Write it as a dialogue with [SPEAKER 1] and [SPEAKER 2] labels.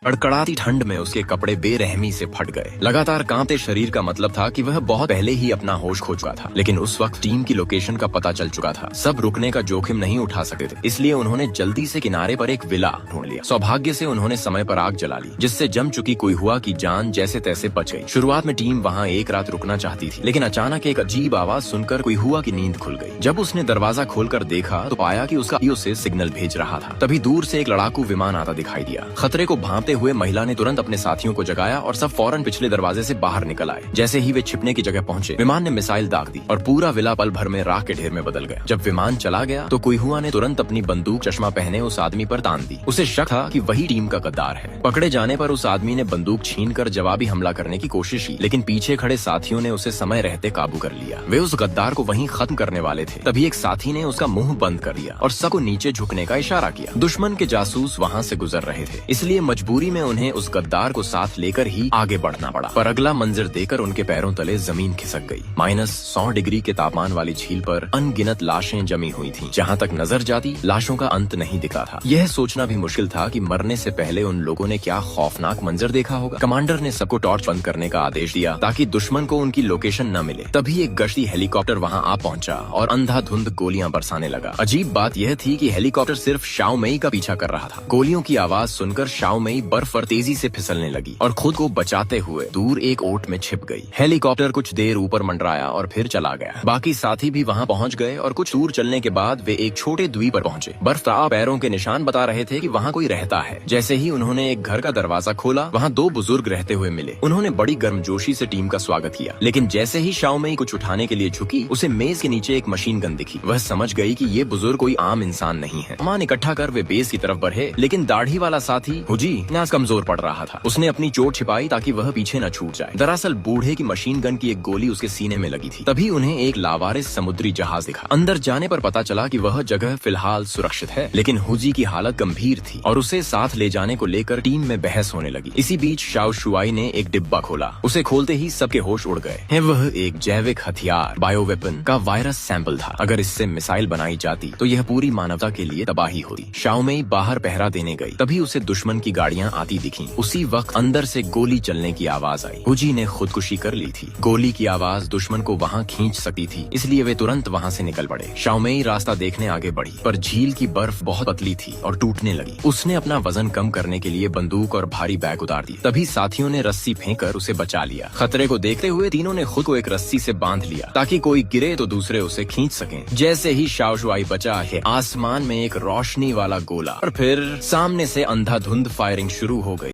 [SPEAKER 1] कड़कड़ाती ठंड में उसके कपड़े बेरहमी से फट गए। लगातार कांपते शरीर का मतलब था कि वह बहुत पहले ही अपना होश खो चुका था। लेकिन उस वक्त टीम की लोकेशन का पता चल चुका था। सब रुकने का जोखिम नहीं उठा सकते थे, इसलिए उन्होंने जल्दी से किनारे पर एक विला ढूंढ लिया। सौभाग्य से उन्होंने समय पर आग जला ली, जिससे जम चुकी कुइहुआ की जान जैसे तैसे बच गई। शुरुआत में टीम वहाँ एक रात रुकना चाहती थी, लेकिन अचानक एक अजीब आवाज सुनकर कुइहुआ की नींद खुल गई। जब उसने दरवाजा खोलकर देखा तो पाया कि उसका उसे सिग्नल भेज रहा था। तभी दूर से एक लड़ाकू विमान आता दिखाई दिया। खतरे को भांपते हुए महिला ने तुरंत अपने साथियों को जगाया और सब फौरन पिछले दरवाजे से बाहर निकल आए। जैसे ही वे छिपने की जगह पहुंचे, विमान ने मिसाइल दाग दी और पूरा विला पल भर में राख के ढेर में बदल गया। जब विमान चला गया तो कुइहुआ ने तुरंत अपनी बंदूक चश्मा पहने उस आदमी पर तान दी। उसे शक था कि वही टीम का गद्दार है। पकड़े जाने पर उस आदमी ने बंदूक छीनकर जवाबी हमला करने की कोशिश की, लेकिन पीछे खड़े साथियों ने उसे समय रहते काबू कर लिया। वे उस गद्दार को वहीं खत्म करने वाले थे। तभी एक साथी ने उसका मुंह बंद कर दिया और सबको नीचे झुकने का इशारा किया। दुश्मन के जासूस वहाँ से गुजर रहे थे, इसलिए मजबूरी में उन्हें उस गद्दार को साथ लेकर ही आगे बढ़ना पड़ा। पर अगला मंजर देकर उनके पैरों तले जमीन खिसक गई। -100 डिग्री के तापमान वाली झील पर अनगिनत लाशें जमी हुई थीं। जहाँ तक नजर जाती, लाशों का अंत नहीं दिखा था। यह सोचना भी मुश्किल था कि मरने से पहले उन लोगों ने क्या खौफनाक मंजर देखा होगा। कमांडर ने सबको टॉर्च बंद करने का आदेश दिया ताकि दुश्मन को उनकी लोकेशन न मिले। तभी एक गश्ती हेलीकॉप्टर वहाँ आ पहुंचा और अंधाधुंध गोलियां बरसाने लगा। अजीब बात यह थी कि हेलीकॉप्टर सिर्फ शाओमेई का पीछा कर रहा था। गोलियों की आवाज सुनकर शाओमेई बर्फ पर तेजी से फिसलने लगी और खुद को बचाते हुए दूर एक ओट में छिप गई। हेलीकॉप्टर कुछ देर ऊपर मंडराया और फिर चला गया। बाकी साथी भी वहाँ पहुँच गए और कुछ दूर चलने के बाद वे एक छोटे द्वीप पर पहुँचे। बर्फ पैरों के निशान बता रहे थे कि वहाँ कोई रहता है। जैसे ही उन्होंने एक घर का दरवाजा खोला, वहाँ 2 बुजुर्ग रहते हुए मिले। उन्होंने बड़ी गर्मजोशी से टीम का स्वागत किया, लेकिन जैसे ही शाओमेई कुछ उठाने के लिए झुकी, उसे मेज के नीचे एक मशीन गन दिखी। वह समझ गई कि ये बुजुर्ग कोई आम इंसान नहीं है। सामान इकट्ठा कर वे बेस की तरफ बढ़े, लेकिन दाढ़ी वाला साथी हुजी आज कमजोर पड़ रहा था। उसने अपनी चोट छिपाई ताकि वह पीछे न छूट जाए। दरअसल बूढ़े की मशीन गन की एक गोली उसके सीने में लगी थी। तभी उन्हें एक लावारिस समुद्री जहाज दिखा। अंदर जाने पर पता चला कि वह जगह फिलहाल सुरक्षित है, लेकिन हुजी की हालत गंभीर थी और उसे साथ ले जाने को लेकर टीम में बहस होने लगी। इसी बीच शाओ शुआई ने एक डिब्बा खोला। उसे खोलते ही सबके होश उड़ गए। वह एक जैविक हथियार बायो वेपन का वायरस सैंपल था। अगर इससे मिसाइल बनाई जाती तो यह पूरी मानवता के लिए तबाही होती। शाओमेई बाहर पहरा देने गई, तभी उसे दुश्मन की गाड़ियां आती दिखीं। उसी वक्त अंदर से गोली चलने की आवाज आई। हुजी ने खुदकुशी कर ली थी। गोली की आवाज दुश्मन को वहां खींच सकती थी, इसलिए वे तुरंत वहां से निकल पड़े। शाओमेई रास्ता देखने आगे बढ़ी, पर झील की बर्फ बहुत पतली थी और टूटने लगी। उसने अपना वजन कम करने के लिए बंदूक और भारी बैग उतार दी। तभी साथियों ने रस्सी फेंककर उसे बचा लिया। खतरे को देखते हुए तीनों ने खुद को एक रस्सी से बांध लिया ताकि कोई गिरे तो दूसरे उसे खींच सकें। जैसे ही शाओ शुआई बचा है, आसमान में एक रोशनी वाला गोला और फिर सामने से अंधाधुंध फायरिंग शुरू हो गई।